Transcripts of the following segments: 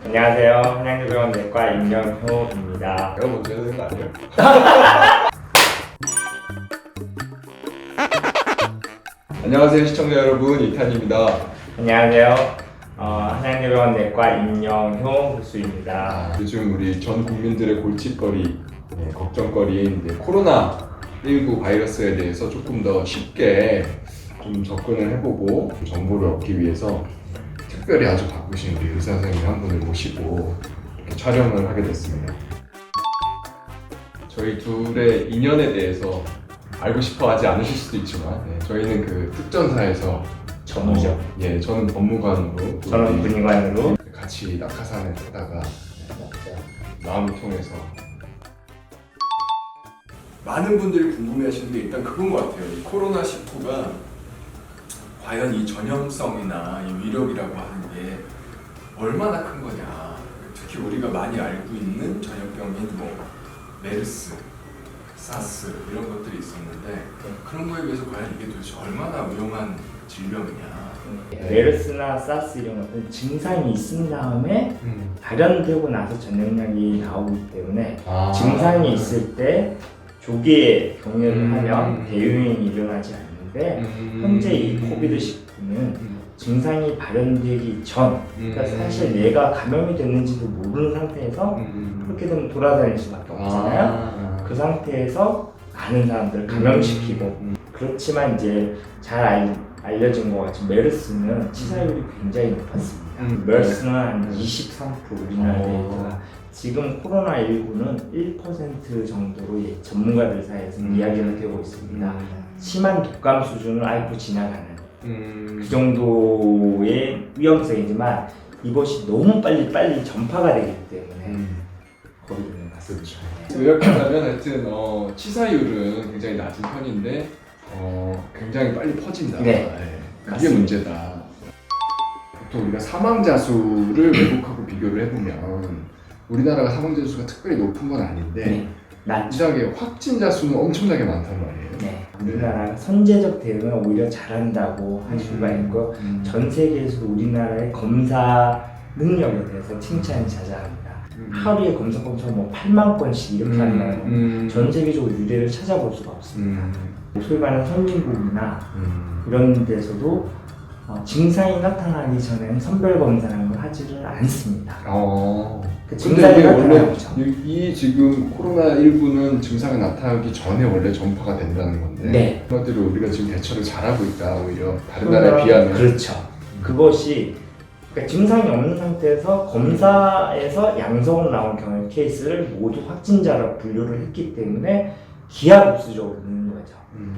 안녕하세요. 한양대병원 내과 임영효입니다. 내가 먼저 해야 되는 거 아니에요? 안녕하세요 시청자 여러분, 이탄입니다. 안녕하세요. 한양대병원 내과 임영효 교수입니다. 요즘 우리 전 국민들의 골칫거리, 걱정거리인 코로나19 바이러스에 대해서 조금 더 쉽게 좀 접근을 해보고 정보를 얻기 위해서 특별히 아주 바쁘신 우리 의사 선생님 한 분을 모시고 이렇게 촬영을 하게 됐습니다. 저희 둘의 인연에 대해서 알고 싶어 하지 않으실 수도 있지만 저희는 그 특전사에서 전무죠. 저는 법무관으로, 저는 군의관으로 같이 낙하산에 타다가 마음이 통해서 많은 분들이 궁금해하시는 게 일단 그건 것 같아요. 이 코로나19가 과연 이 전염성이나 이 위력이라고 하는 게 얼마나 큰 거냐. 특히 우리가 많이 알고 있는 전염병인 메르스, 사스 이런 것들이 있었는데 그런 거에 비해서 과연 이게 도대체 얼마나 위험한 질병이냐. 메르스나 사스 이런 것들은 증상이 있은 다음에 발현되고 나서 전염력이 나오기 때문에 증상이 있을 때 조기에 경계를 하면 대유행이 일어나지 않는데 현재 이 코비드19는 증상이 발현되기 전, 그러니까 사실 얘가 감염이 됐는지도 모르는 상태에서 그렇게 되면 돌아다닐 수밖에 없잖아요. 그 상태에서 많은 사람들을 감염시키고 그렇지만 이제 잘 알려진 것 같이 메르스는 치사율이 굉장히 높았습니다. 메르스는 한 23% 우리나라 데이터가 지금 코로나19는 1% 정도로 전문가들 사이에서 이야기가 되고 있습니다. 심한 독감 수준을 앓고 지나가는 그 정도의 위험성이지만 이것이 너무 빨리 전파가 되기 때문에 거기 있는 것 같습니다. 요약하자면 하여튼 치사율은 굉장히 낮은 편인데 굉장히 빨리 퍼진다. 그게 맞습니다. 문제다. 보통 우리가 사망자 수를 외국하고 비교를 해보면 우리나라가 사망자 수가 특별히 높은 건 아닌데 이상하게 확진자 수는 엄청나게 많단 말이에요. 우리나라가 선제적 대응을 오히려 잘한다고 할 수가 있고 전 세계에서도 우리나라의 검사 능력에 대해서 칭찬이 자자합니다. 하루에 검사 건수가 8만 건씩 이렇게 한다면 전 세계적으로 유례를 찾아볼 수가 없습니다. 소위 말하는 선진국이나 이런 데서도 증상이 나타나기 전에는 선별 검사라는 걸 하지를 않습니다. 그 증상이 나타나죠. 이 지금 코로나19는 증상이 나타나기 전에 원래 전파가 된다는 건데 한마디로 우리가 지금 대처를 잘하고 있다. 오히려 다른 나라에 비하면. 그렇죠. 그것이 그러니까 증상이 없는 상태에서 검사에서 양성으로 나온 경우 케이스를 모두 확진자로 분류를 했기 때문에 기하급수적으로 있는 거죠.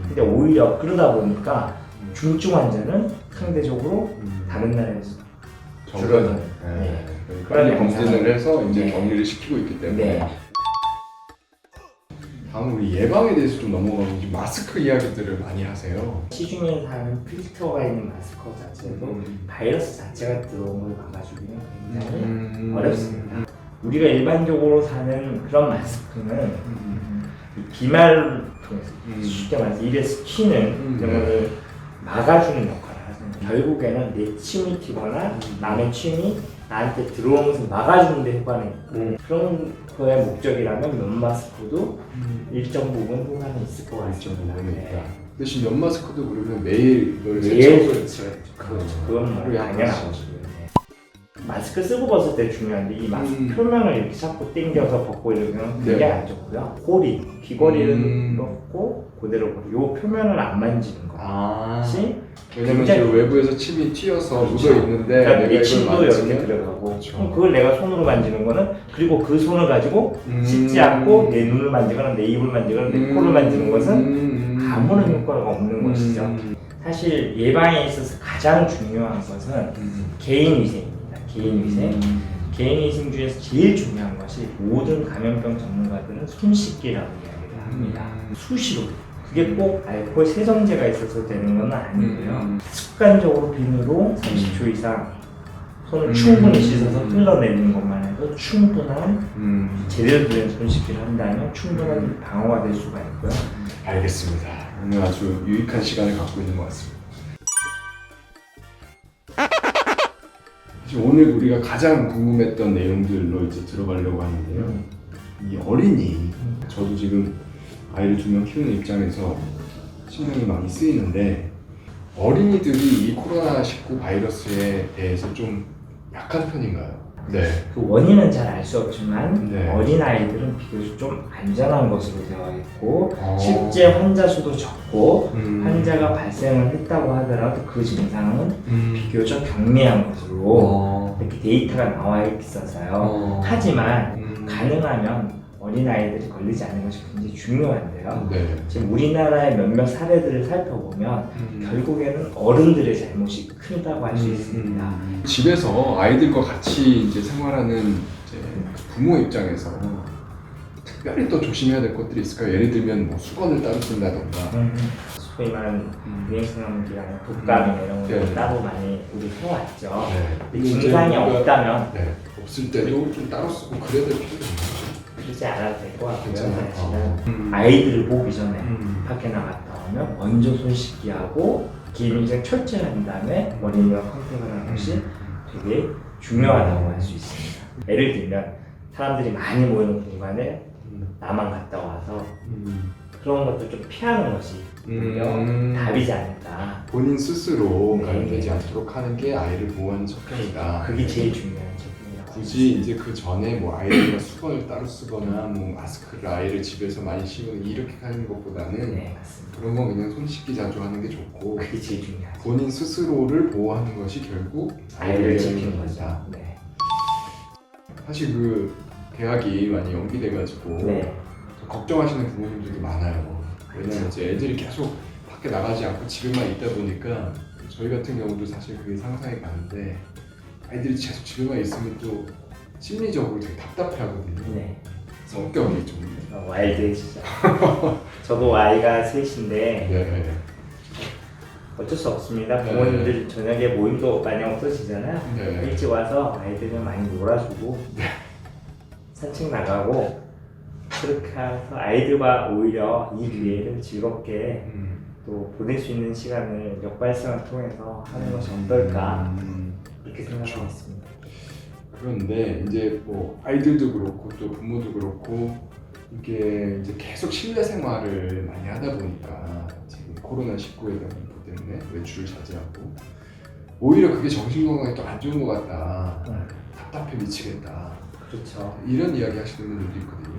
근데 오히려 그러다 보니까 중증 환자는 상대적으로 다른 나라에서 줄어드는. 빨리 검진을 해서 이제 격리를 시키고 있기 때문에. 다음 우리 예방에 대해서 좀 넘어가면 이제 마스크 이야기들을 많이 하세요. 시중에 사는 필터가 있는 마스크 자체도 바이러스 자체가 들어온 걸 막아주기는 굉장히 어렵습니다. 우리가 일반적으로 사는 그런 마스크는 비말을 통해서 쉽게 말해서 입에 스치는 그런 거를 막아주는 역할을 하잖아요. 결국에는 내 침이 튀거나 남의 침이 나한테 들어오면서 막아주는 데 효과는 있고 그런 거의 목적이라면 면 마스크도 일정 부분 효과는 있을 것 같습니다. 대신 면 마스크도 그러면 매일 그렇죠. 그건 뭐 당연하죠. 마스크 쓰고 벗을 때 중요한데 이 마스크 표면을 이렇게 자꾸 당겨서 벗고 이러면 그게 안 좋고요. 꼬리, 귀걸이를 넣고 그대로 요 표면을 안 만지는 것이 왜냐면 지금 외부에서 침이 튀어서 묻어 있는데 그러니까 내가 침도 이걸 이렇게 들어가고 그럼 그걸 내가 손으로 만지는 거는 그리고 그 손을 가지고 씻지 않고 내 눈을 만지거나 내 입을 만지거나 내 코를 만지는 것은 아무런 효과가 없는 것이죠. 사실 예방에 있어서 가장 중요한 것은 개인 위생입니다. 개인 위생. 개인 위생 중에서 제일 중요한 것이 모든 감염병 전문가들은 손 씻기라고 이야기를 합니다. 수시로. 그게 꼭 알코올 세정제가 있어서 되는 건 아니고요. 습관적으로 비누로 30초 이상 손을 충분히 씻어서 흘러내리는 것만 해도 충분한 제대로 된 손 씻기를 한다면 충분한 방어가 될 수가 있고요. 알겠습니다. 오늘 아주 유익한 시간을 갖고 있는 것 같습니다. 사실 오늘 우리가 가장 궁금했던 내용들로 이제 들어가려고 하는데요. 이 어린이, 저도 지금 아이를 2명 키우는 입장에서 신경이 많이 쓰이는데 어린이들이 이 코로나19 바이러스에 대해서 좀 약한 편인가요? 네. 그 원인은 잘 알 수 없지만 네. 어린아이들은 비교적 좀 안전한 것으로 되어 있고 실제 어. 환자 수도 적고 환자가 발생을 했다고 하더라도 그 증상은 비교적 경미한 것으로 이렇게 데이터가 나와 있어서요. 하지만 가능하면 어린아이들이 걸리지 않는 것이 굉장히 중요한데요. 네. 지금 우리나라의 몇몇 사례들을 살펴보면 결국에는 어른들의 잘못이 크다고 할 수 있습니다. 집에서 아이들과 같이 이제 생활하는 이제 부모 입장에서 특별히 또 조심해야 될 것들이 있을까요? 예를 들면 뭐 수건을 따로 쓴다던가. 소위 말하는 유행성염기나 독감이나 이런 것들 네. 따로 많이 우리 해왔죠. 네. 근데 증상이 없다면 네. 없을 때도 좀 따로 쓰고 그래야 될 필요가 있나요? 그러지 않아도 될 것 같고요. 괜찮아요. 사실은 아이들을 보기 전에 밖에 나갔다 오면 먼저 손 씻기하고 기능적 철저히 한 다음에 어린이와 컨택을 하는 것이 되게 중요하다고 할 수 있습니다. 예를 들면 사람들이 많이 모이는 공간에 나만 갔다 와서 그런 것도 좀 피하는 것이 오히려 답이지 않을까. 본인 스스로 네. 감염되지 않도록 하는 게 아이를 보호하는 척도이다. 그게 제일 중요한 접근이라고. 굳이 이제 그 전에 뭐 아이들과 수건을 따로 쓰거나 뭐 마스크를 아이를 집에서 많이 씌우는 이렇게 하는 것보다는 네, 맞습니다. 그런 건 그냥 손 씻기 자주 하는 게 좋고 그게 제일 중요하죠. 본인 스스로를 보호하는 것이 결국 아이를 위하는 지키는 것이다. 거죠. 네. 사실 그 개학이 많이 연기돼가지고 네. 걱정하시는 부모님들도 많아요. 왜냐면 이제 애들이 계속 밖에 나가지 않고 집에만 있다 보니까 저희 같은 경우도 사실 그게 상상이 가는데 아이들이 계속 집에만 있으면 또 심리적으로 되게 답답해하거든요. 네. 성격이 좀. 와일드해지죠. 저도 아이가 셋인데 네. 어쩔 수 없습니다. 네. 부모님들 저녁에 모임도 많이 없어지잖아요. 네. 일찍 와서 아이들은 많이 놀아주고 산책 나가고 그렇게 해서 아이들과 오히려 이 기회를 즐겁게 또 보낼 수 있는 시간을 역발상을 통해서 하는 것이 어떨까 이렇게 생각하고 있습니다. 그런데 이제 뭐 아이들도 그렇고 또 부모도 그렇고 이게 이제 계속 실내 생활을 많이 하다 보니까 지금 코로나19에 대한 공포 때문에 외출을 자제하고 오히려 그게 정신 건강에 또 안 좋은 것 같다. 답답해 미치겠다. 그렇죠. 이런 이야기 하시는 분들도 있거든요.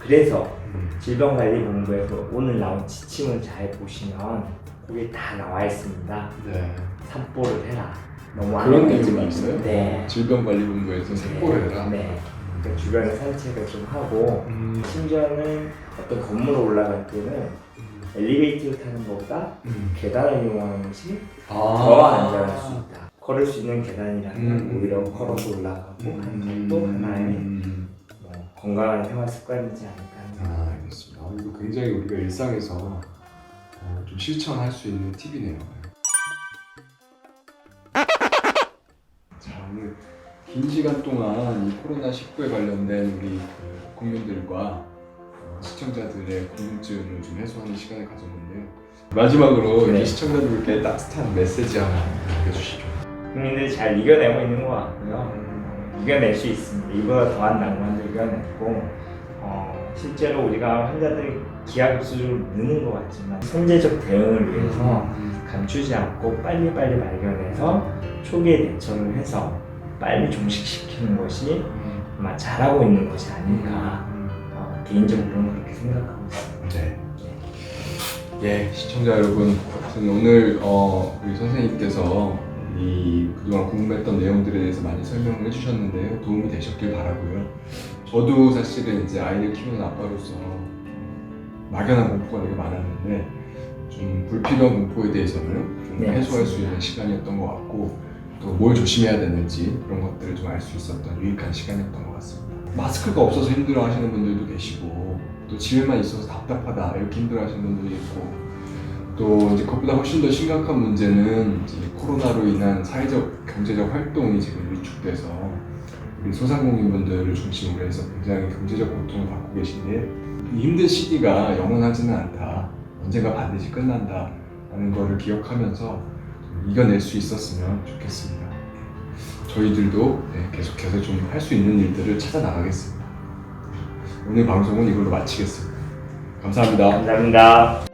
그래서 질병관리본부에서 오늘 나온 지침을 잘 보시면 거기 다 나와 있습니다. 네. 산보를 해라. 너무 그런 안 내용이 해가지고. 있어요? 네. 질병관리본부에서 생보를 해라. 네. 그러니까 주변에 산책을 좀 하고 심지어는 어떤 건물에 올라갈 때는 엘리베이터를 타는 것보다 계단을 이용하는 것이 더 안전할 수 있다. 걸을 수 있는 계단이라면 오히려 걸어서 올라가고 하는 것도 하나의 뭐 건강한 생활 습관이지 않을까 하는 아, 알겠습니다. 이거 굉장히 우리가 일상에서 좀 실천할 수 있는 팁이네요. 자, 오늘 긴 시간 동안 이 코로나19에 관련된 우리 그 국민들과 시청자들의 궁금증을 좀 해소하는 시간을 가졌는데요. 마지막으로 네. 이 시청자들께 따뜻한 메시지 하나 남겨주시죠. 국민들이 잘 이겨내고 있는 것 같고요. 이겨낼 수 있습니다. 이보다 더한 낭만도 이겨냈고 실제로 우리가 환자들이 기하급수적으로 느는 것 같지만 선제적 대응을 위해서 감추지 않고 빨리빨리 발견해서 초기에 대처를 해서 빨리 종식시키는 것이 아마 잘하고 있는 것이 아닐까 개인적으로는 그렇게 생각하고 있습니다. 네. 예, 시청자 여러분, 오늘 우리 선생님께서 이 그동안 궁금했던 내용들에 대해서 많이 설명을 해주셨는데요. 도움이 되셨길 바라고요. 저도 사실은 이제 아이를 키우는 아빠로서 막연한 공포가 되게 많았는데 좀 불필요한 공포에 대해서는 좀 네, 해소할 수 맞습니다. 있는 시간이었던 것 같고 또 뭘 조심해야 되는지 그런 것들을 좀 알 수 있었던 유익한 시간이었던 것 같습니다. 마스크가 없어서 힘들어하시는 분들도 계시고 또 집에만 있어서 답답하다 이렇게 힘들어하시는 분들도 있고 또 이제 그것보다 훨씬 더 심각한 문제는 이제 코로나로 인한 사회적 경제적 활동이 지금 위축돼서 우리 소상공인분들을 중심으로 해서 굉장히 경제적 고통을 받고 계신데 이 힘든 시기가 영원하지는 않다. 언젠가 반드시 끝난다. 라는 거를 기억하면서 좀 이겨낼 수 있었으면 좋겠습니다. 저희들도 계속해서 좀 할 수 있는 일들을 찾아 나가겠습니다. 오늘 방송은 이걸로 마치겠습니다. 감사합니다. 감사합니다.